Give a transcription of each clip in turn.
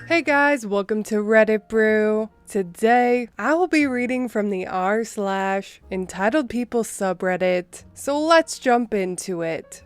Hey guys, welcome to Reddit Brew. Today, I will be reading from the r/EntitledPeople subreddit, so let's jump into it.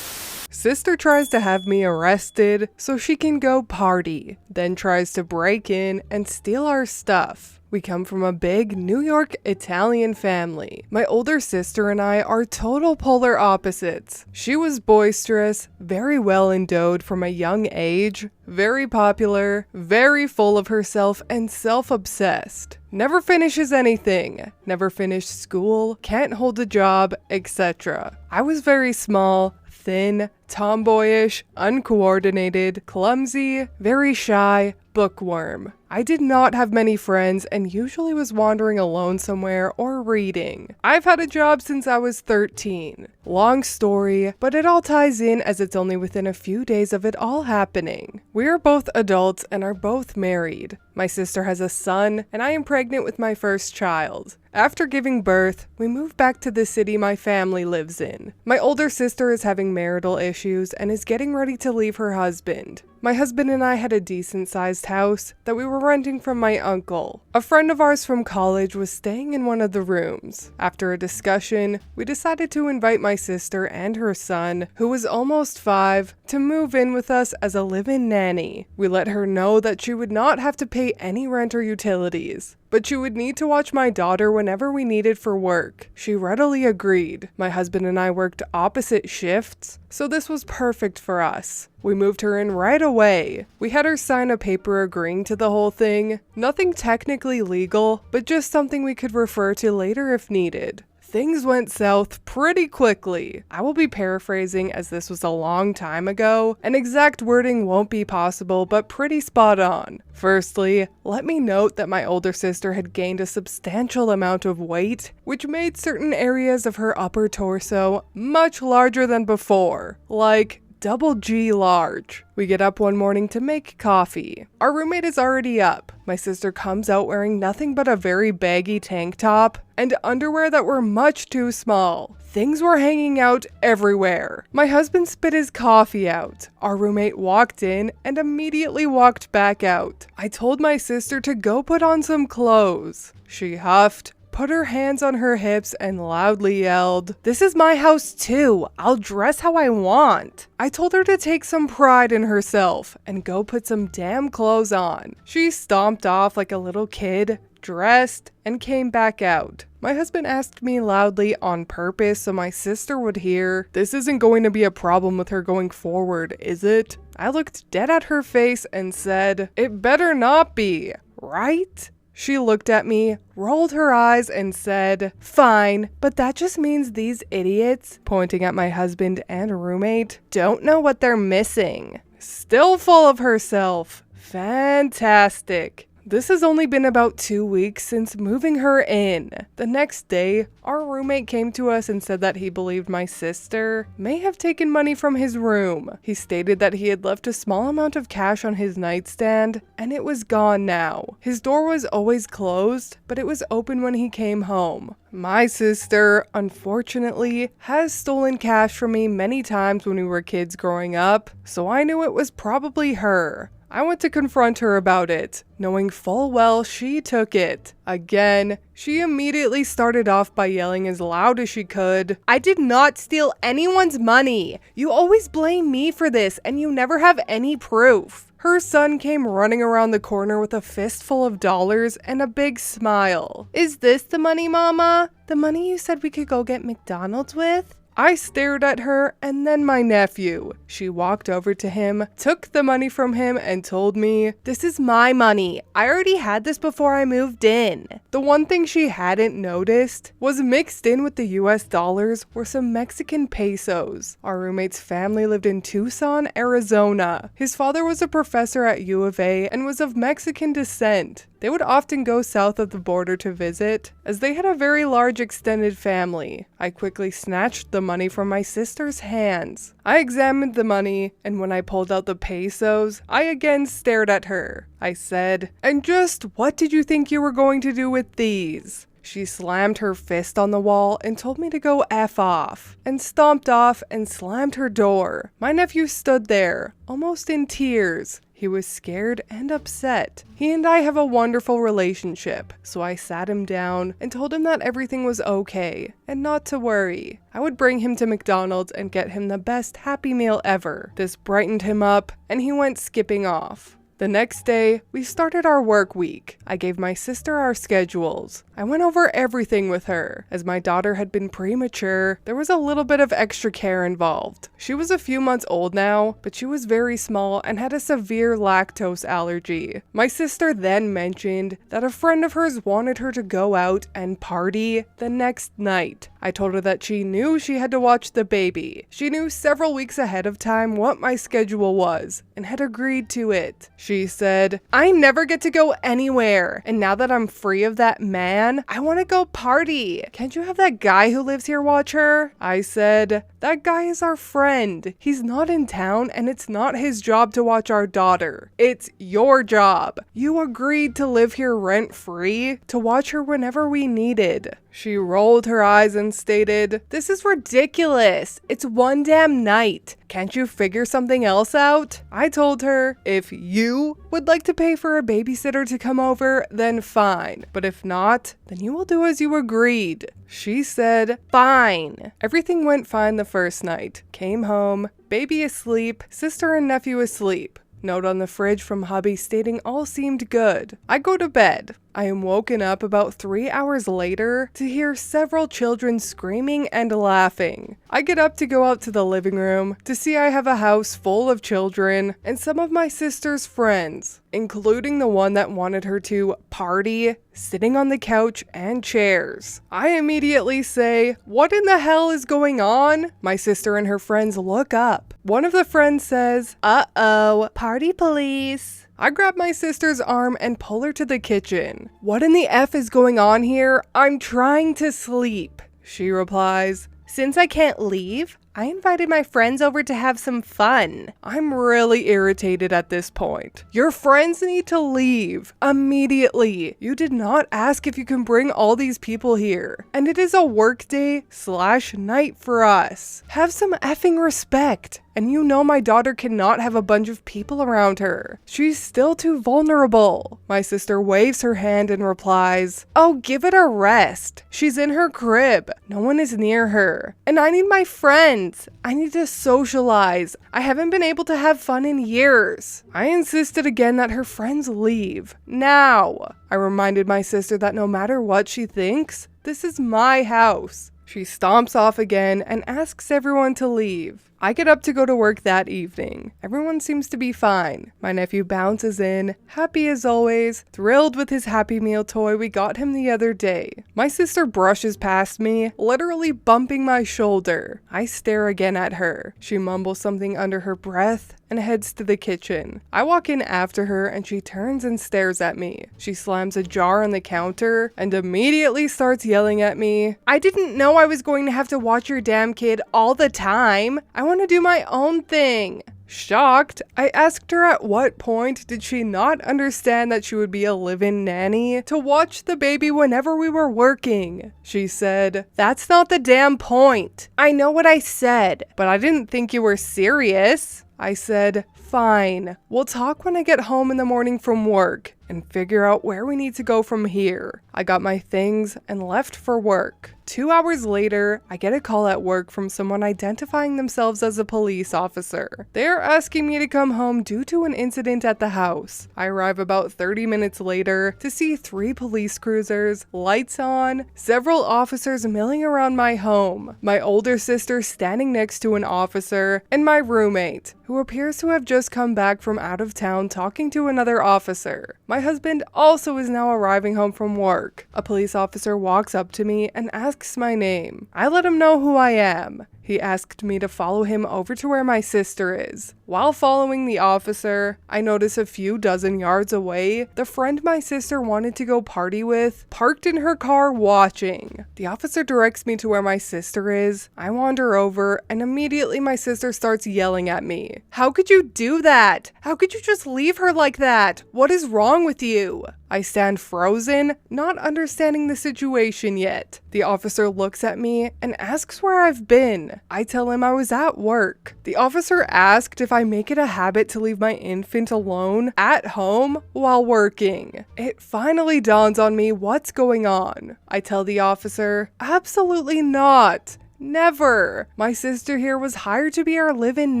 Sister tries to have me arrested so she can go party, then tries to break in and steal our stuff. We come from a big New York Italian family. My older sister and I are total polar opposites. She was boisterous, very well endowed from a young age, very popular, very full of herself and self-obsessed. Never finishes anything, never finished school, can't hold a job, etc. I was very small, thin, tomboyish, uncoordinated, clumsy, very shy, bookworm. I did not have many friends and usually was wandering alone somewhere or reading. I've had a job since I was 13. Long story, but it all ties in as it's only within a few days of it all happening. We are both adults and are both married. My sister has a son and I am pregnant with my first child. After giving birth, we moved back to the city my family lives in. My older sister is having marital issues and is getting ready to leave her husband. My husband and I had a decent-sized house that we were renting from my uncle. A friend of ours from college was staying in one of the rooms. After a discussion, we decided to invite my sister and her son, who was almost 5, to move in with us as a live-in nanny. We let her know that she would not have to pay any rent or utilities, but she would need to watch my daughter whenever we needed for work. She readily agreed. My husband and I worked opposite shifts, so this was perfect for us. We moved her in right away. We had her sign a paper agreeing to the whole thing. Nothing technically legal, but just something we could refer to later if needed. Things went south pretty quickly. I will be paraphrasing as this was a long time ago, and exact wording won't be possible, but pretty spot on. Firstly, let me note that my older sister had gained a substantial amount of weight, which made certain areas of her upper torso much larger than before, like double G large. We get up one morning to make coffee. Our roommate is already up. My sister comes out wearing nothing but a very baggy tank top and underwear that were much too small. Things were hanging out everywhere. My husband spit his coffee out. Our roommate walked in and immediately walked back out. I told my sister to go put on some clothes. She huffed, put her hands on her hips and loudly yelled, "This is my house too. I'll dress how I want." I told her to take some pride in herself and go put some damn clothes on. She stomped off like a little kid, dressed, and came back out. My husband asked me loudly on purpose so my sister would hear, "This isn't going to be a problem with her going forward, is it?" I looked dead at her face and said, "It better not be, right?" She looked at me, rolled her eyes, and said, "Fine, but that just means these idiots," pointing at my husband and roommate, "don't know what they're missing." Still full of herself. Fantastic. This has only been about 2 weeks since moving her in. The next day, our roommate came to us and said that he believed my sister may have taken money from his room. He stated that he had left a small amount of cash on his nightstand, and it was gone now. His door was always closed, but it was open when he came home. My sister, unfortunately, has stolen cash from me many times when we were kids growing up, so I knew it was probably her. I went to confront her about it, knowing full well she took it. Again, she immediately started off by yelling as loud as she could, "I did not steal anyone's money. You always blame me for this and you never have any proof." Her son came running around the corner with a fistful of dollars and a big smile. "Is this the money, Mama? The money you said we could go get McDonald's with?" I stared at her and then my nephew. She walked over to him, took the money from him, and told me, "This is my money. I already had this before I moved in." The one thing she hadn't noticed was mixed in with the US dollars were some Mexican pesos. Our roommate's family lived in Tucson, Arizona. His father was a professor at U of A and was of Mexican descent. They would often go south of the border to visit, as they had a very large extended family. I quickly snatched the money from my sister's hands. I examined the money, and when I pulled out the pesos, I again stared at her. I said, "And just what did you think you were going to do with these?" She slammed her fist on the wall and told me to go F off, and stomped off and slammed her door. My nephew stood there, almost in tears. He was scared and upset. He and I have a wonderful relationship, so I sat him down and told him that everything was okay and not to worry. I would bring him to McDonald's and get him the best Happy Meal ever. This brightened him up and he went skipping off. The next day, we started our work week. I gave my sister our schedules. I went over everything with her. As my daughter had been premature, there was a little bit of extra care involved. She was a few months old now, but she was very small and had a severe lactose allergy. My sister then mentioned that a friend of hers wanted her to go out and party the next night. I told her that she knew she had to watch the baby. She knew several weeks ahead of time what my schedule was and had agreed to it. She said, "I never get to go anywhere, and now that I'm free of that man, I want to go party. Can't you have that guy who lives here watch her?" I said, "That guy is our friend. He's not in town, and it's not his job to watch our daughter. It's your job. You agreed to live here rent-free, to watch her whenever we needed." She rolled her eyes and stated, "This is ridiculous. It's one damn night. Can't you figure something else out?" I told her, "If you would like to pay for a babysitter to come over, then fine. But if not, then you will do as you agreed." She said, "Fine." Everything went fine the first night. Came home, baby asleep, sister and nephew asleep. Note on the fridge from hubby stating all seemed good. I go to bed. I am woken up about 3 hours later to hear several children screaming and laughing. I get up to go out to the living room to see I have a house full of children and some of my sister's friends, including the one that wanted her to party, sitting on the couch and chairs. I immediately say, "What in the hell is going on?" My sister and her friends look up. One of the friends says, "Uh-oh, party police." I grab my sister's arm and pull her to the kitchen. "What in the F is going on here? I'm trying to sleep." She replies, "Since I can't leave, I invited my friends over to have some fun." I'm really irritated at this point. Your friends need to leave immediately. You did not ask if you can bring all these people here. And it is a work day/night for us. Have some effing respect. And you know my daughter cannot have a bunch of people around her. She's still too vulnerable. My sister waves her hand and replies, "Oh, give it a rest. She's in her crib. No one is near her. And I need my friends. I need to socialize. I haven't been able to have fun in years." I insisted again that her friends leave. Now. I reminded my sister that no matter what she thinks, this is my house. She stomps off again and asks everyone to leave. I get up to go to work that evening. Everyone seems to be fine. My nephew bounces in, happy as always, thrilled with his Happy Meal toy we got him the other day. My sister brushes past me, literally bumping my shoulder. I stare again at her. She mumbles something under her breath and heads to the kitchen. I walk in after her and she turns and stares at me. She slams a jar on the counter and immediately starts yelling at me, "I didn't know I was going to have to watch your damn kid all the time. I want to do my own thing." Shocked, I asked her at what point did she not understand that she would be a live-in nanny to watch the baby whenever we were working. She said, "That's not the damn point. I know what I said, but I didn't think you were serious." I said, "Fine, we'll talk when I get home in the morning from work and figure out where we need to go from here." I got my things and left for work. 2 hours later, I get a call at work from someone identifying themselves as a police officer. They are asking me to come home due to an incident at the house. I arrive about 30 minutes later to see 3 police cruisers, lights on, several officers milling around my home, my older sister standing next to an officer, and my roommate, who appears to have just come back from out of town talking to another officer. My husband also is now arriving home from work. A police officer walks up to me and asks my name. I let him know who I am. He He asked me to follow him over to where my sister is. While following the officer, I notice a few dozen yards away, the friend my sister wanted to go party with parked in her car watching. The officer directs me to where my sister is. I wander over, and immediately my sister starts yelling at me. How could you do that? How could you just leave her like that? What is wrong with you? I stand frozen, not understanding the situation yet. The officer looks at me and asks where I've been. I tell him I was at work. The officer asked if I make it a habit to leave my infant alone at home while working. It finally dawns on me what's going on. I tell the officer, absolutely not. Never. My sister here was hired to be our live-in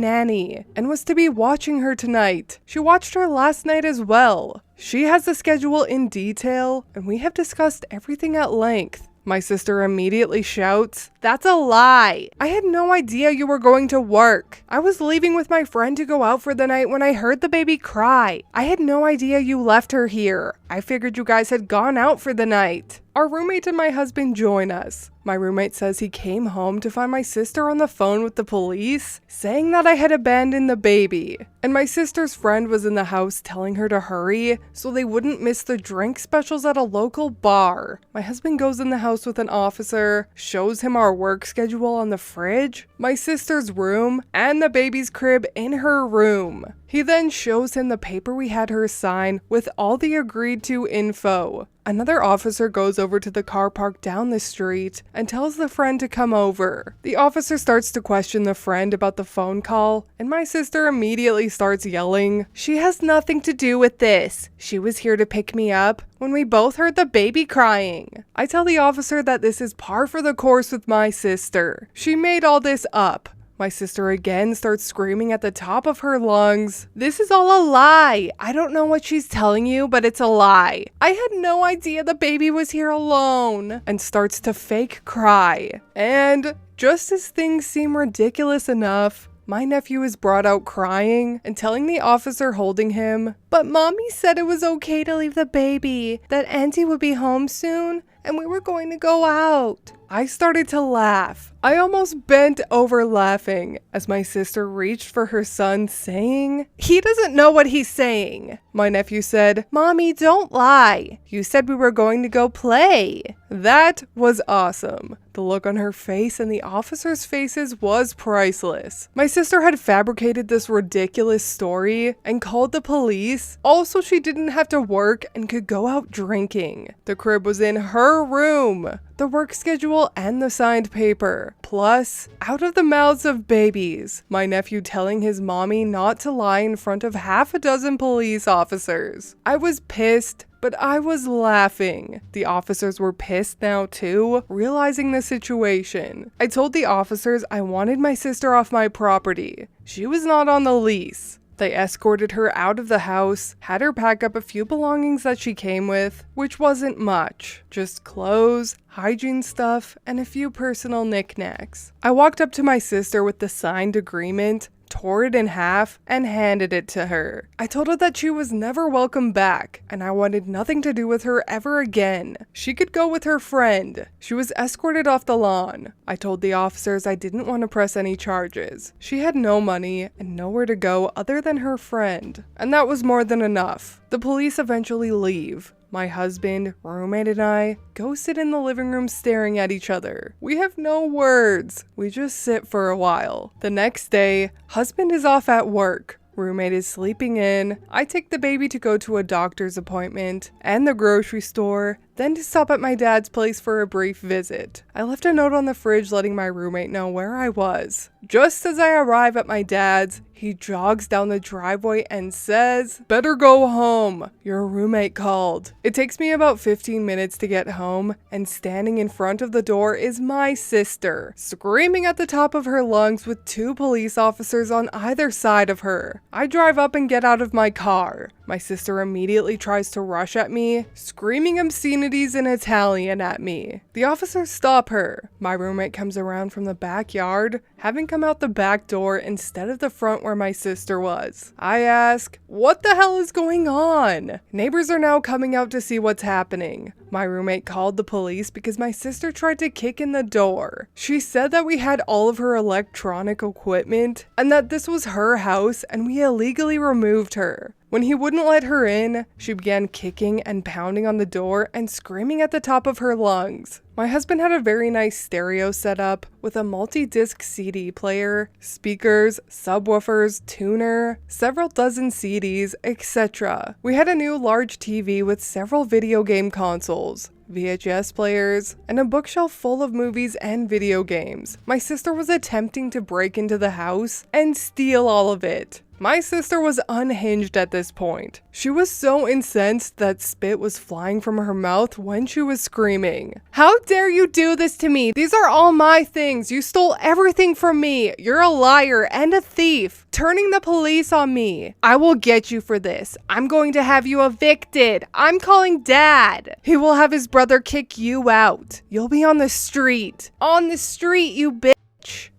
nanny and was to be watching her tonight. She watched her last night as well. She has the schedule in detail, and we have discussed everything at length. My sister immediately shouts, "That's a lie! I had no idea you were going to work. I was leaving with my friend to go out for the night when I heard the baby cry. I had no idea you left her here. I figured you guys had gone out for the night." Our roommate and my husband join us. My roommate says he came home to find my sister on the phone with the police, saying that I had abandoned the baby. And my sister's friend was in the house telling her to hurry so they wouldn't miss the drink specials at a local bar. My husband goes in the house with an officer, shows him our work schedule on the fridge, my sister's room, and the baby's crib in her room. He then shows him the paper we had her sign with all the agreed to info. Another officer goes over to the car park down the street and tells the friend to come over. The officer starts to question the friend about the phone call, and my sister immediately starts yelling, "She has nothing to do with this. She was here to pick me up when we both heard the baby crying." I tell the officer that this is par for the course with my sister. She made all this up. My sister again starts screaming at the top of her lungs, "This is all a lie. I don't know what she's telling you, but it's a lie. I had no idea the baby was here alone," and starts to fake cry. And just as things seem ridiculous enough, my nephew is brought out crying and telling the officer holding him, "But mommy said it was okay to leave the baby, that auntie would be home soon, and we were going to go out." I started to laugh. I almost bent over laughing as my sister reached for her son, saying, "He doesn't know what he's saying." My nephew said, "Mommy, don't lie. You said we were going to go play." That was awesome. The look on her face and the officers' faces was priceless. My sister had fabricated this ridiculous story and called the police, also she didn't have to work and could go out drinking. The crib was in her room, the work schedule and the signed paper. Plus, out of the mouths of babies, my nephew telling his mommy not to lie in front of half a dozen police officers. I was pissed, but I was laughing. The officers were pissed now too, realizing the situation. I told the officers I wanted my sister off my property. She was not on the lease. They escorted her out of the house, had her pack up a few belongings that she came with, which wasn't much. Just clothes, hygiene stuff, and a few personal knickknacks. I walked up to my sister with the signed agreement, tore it in half, and handed it to her. I told her that she was never welcome back, and I wanted nothing to do with her ever again. She could go with her friend. She was escorted off the lawn. I told the officers I didn't want to press any charges. She had no money and nowhere to go other than her friend, and that was more than enough. The police eventually leave. My husband, roommate, and I go sit in the living room staring at each other. We have no words. We just sit for a while. The next day, husband is off at work. Roommate is sleeping in. I take the baby to go to a doctor's appointment and the grocery store, then to stop at my dad's place for a brief visit. I left a note on the fridge letting my roommate know where I was. Just as I arrive at my dad's, he jogs down the driveway and says, "Better go home. Your roommate called." It takes me about 15 minutes to get home, and standing in front of the door is my sister, screaming at the top of her lungs with 2 police officers on either side of her. I drive up and get out of my car. My sister immediately tries to rush at me, screaming obscenities in Italian at me. The officers stop her. My roommate comes around from the backyard, having come out the back door instead of the front where my sister was. I ask, what the hell is going on? Neighbors are now coming out to see what's happening. My roommate called the police because my sister tried to kick in the door. She said that we had all of her electronic equipment and that this was her house and we illegally removed her. When he wouldn't let her in, she began kicking and pounding on the door and screaming at the top of her lungs. My husband had a very nice stereo set up with a multi-disc CD player, speakers, subwoofers, tuner, several dozen CDs, etc. We had a new large TV with several video game consoles, VHS players, and a bookshelf full of movies and video games. My sister was attempting to break into the house and steal all of it. My sister was unhinged at this point. She was so incensed that spit was flying from her mouth when she was screaming. How dare you do this to me? These are all my things. You stole everything from me. You're a liar and a thief. Turning the police on me. I will get you for this. I'm going to have you evicted. I'm calling Dad. He will have his brother kick you out. You'll be on the street. On the street, you bitch.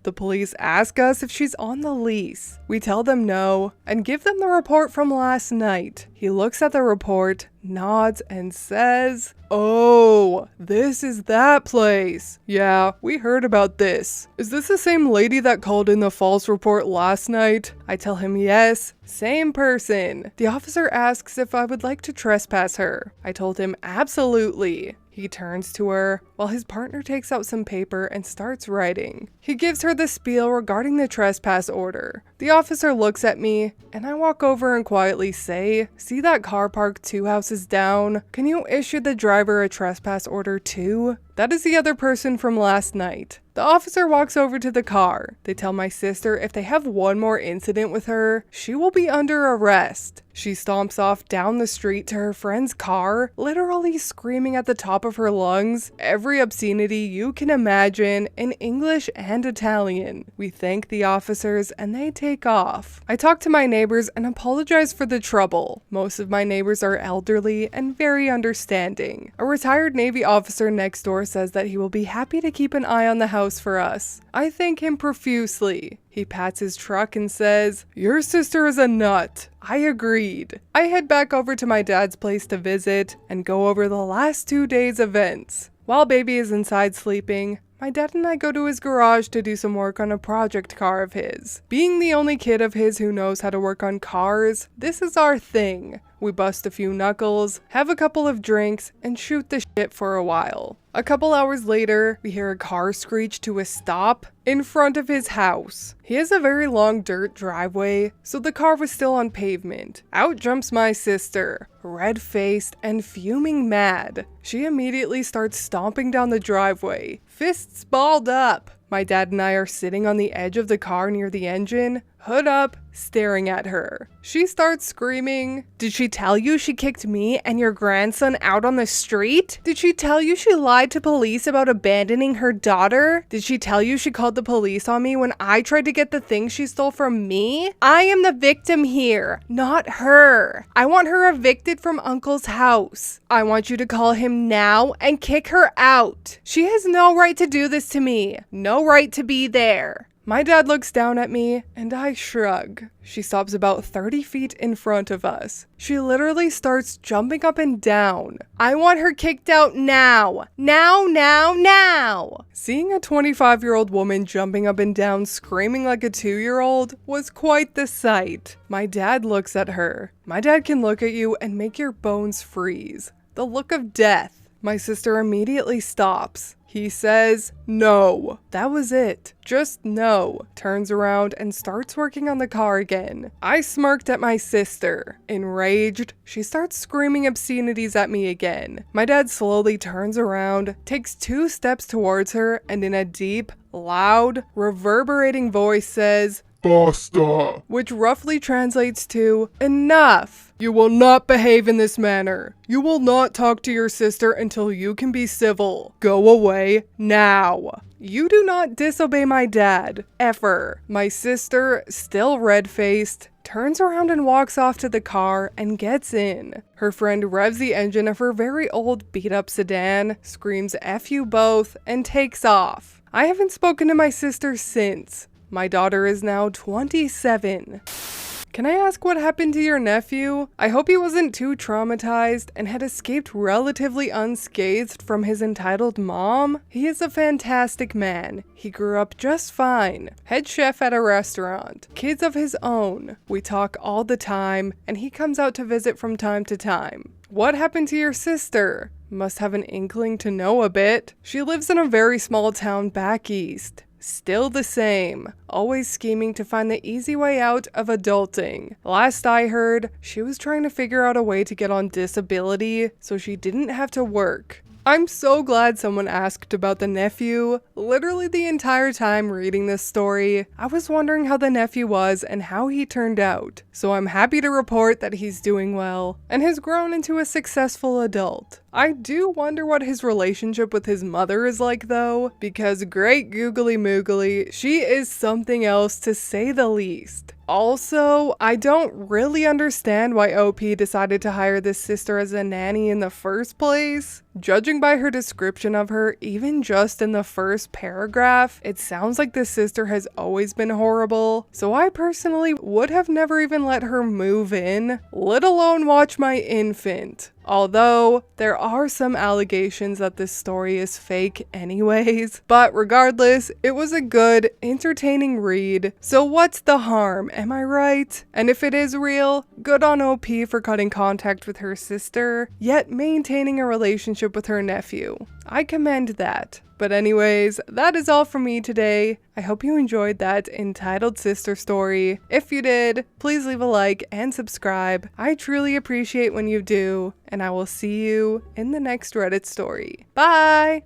The police ask us if she's on the lease. We tell them no and give them the report from last night. He looks at the report, nods, and says, "Oh, this is that place. Yeah, we heard about this. Is this the same lady that called in the false report last night?" I tell him yes, same person. The officer asks if I would like to trespass her. I told him absolutely. He turns to her while his partner takes out some paper and starts writing. He gives her the spiel regarding the trespass order. The officer looks at me and I walk over and quietly say, "See that car parked 2 houses down? Can you issue the driver a trespass order too? That is the other person from last night." The officer walks over to the car. They tell my sister if they have one more incident with her, she will be under arrest. She stomps off down the street to her friend's car, literally screaming at the top of her lungs every obscenity you can imagine in English and Italian. We thank the officers and they take off. I talk to my neighbors and apologize for the trouble. Most of my neighbors are elderly and very understanding. A retired Navy officer next door says that he will be happy to keep an eye on the house for us. I thank him profusely. He pats his truck and says, "Your sister is a nut." I agreed. I head back over to my dad's place to visit and go over the last 2 days' events. While baby is inside sleeping, my dad and I go to his garage to do some work on a project car of his. Being the only kid of his who knows how to work on cars, this is our thing. We bust a few knuckles, have a couple of drinks, and shoot the shit for a while. A couple hours later, we hear a car screech to a stop in front of his house. He has a very long dirt driveway, so the car was still on pavement. Out jumps my sister, red-faced and fuming mad. She immediately starts stomping down the driveway, fists balled up. My dad and I are sitting on the edge of the car near the engine, hood up, staring at her. She starts screaming, "Did she tell you she kicked me and your grandson out on the street? Did she tell you she lied to police about abandoning her daughter? Did she tell you she called the police on me when I tried to get the things she stole from me? I am the victim here, not her. I want her evicted from Uncle's house. I want you to call him now and kick her out. She has no right to do this to me, no right to be there." My dad looks down at me, and I shrug. She stops about 30 feet in front of us. She literally starts jumping up and down. "I want her kicked out now! Now, now, now!" Seeing a 25-year-old woman jumping up and down screaming like a 2-year-old was quite the sight. My dad looks at her. My dad can look at you and make your bones freeze. The look of death. My sister immediately stops. He says, "No." That was it. Just no. Turns around and starts working on the car again. I smirked at my sister. Enraged, she starts screaming obscenities at me again. My dad slowly turns around, takes 2 steps towards her, and in a deep, loud, reverberating voice says, "Basta," which roughly translates to, "Enough. You will not behave in this manner. You will not talk to your sister until you can be civil. Go away now." You do not disobey my dad, ever. My sister, still red-faced, turns around and walks off to the car and gets in. Her friend revs the engine of her very old beat-up sedan, screams "F you both," and takes off. I haven't spoken to my sister since. My daughter is now 27. Can I ask what happened to your nephew? I hope he wasn't too traumatized and had escaped relatively unscathed from his entitled mom. He is a fantastic man. He grew up just fine. Head chef at a restaurant. Kids of his own. We talk all the time, and he comes out to visit from time to time. What happened to your sister? Must have an inkling to know a bit. She lives in a very small town back east. Still the same, always scheming to find the easy way out of adulting. Last I heard, she was trying to figure out a way to get on disability so she didn't have to work. I'm so glad someone asked about the nephew. Literally the entire time reading this story, I was wondering how the nephew was and how he turned out. So I'm happy to report that he's doing well and has grown into a successful adult. I do wonder what his relationship with his mother is like though, because great googly moogly, she is something else to say the least. Also, I don't really understand why OP decided to hire this sister as a nanny in the first place. Judging by her description of her, even just in the first paragraph, it sounds like this sister has always been horrible, so I personally would have never even let her move in, let alone watch my infant. Although, there are some allegations that this story is fake anyways. But regardless, it was a good, entertaining read. So what's the harm, am I right? And if it is real, good on OP for cutting contact with her sister, yet maintaining a relationship with her nephew. I commend that. But anyways, that is all from me today. I hope you enjoyed that entitled sister story. If you did, please leave a like and subscribe. I truly appreciate when you do, and I will see you in the next Reddit story. Bye!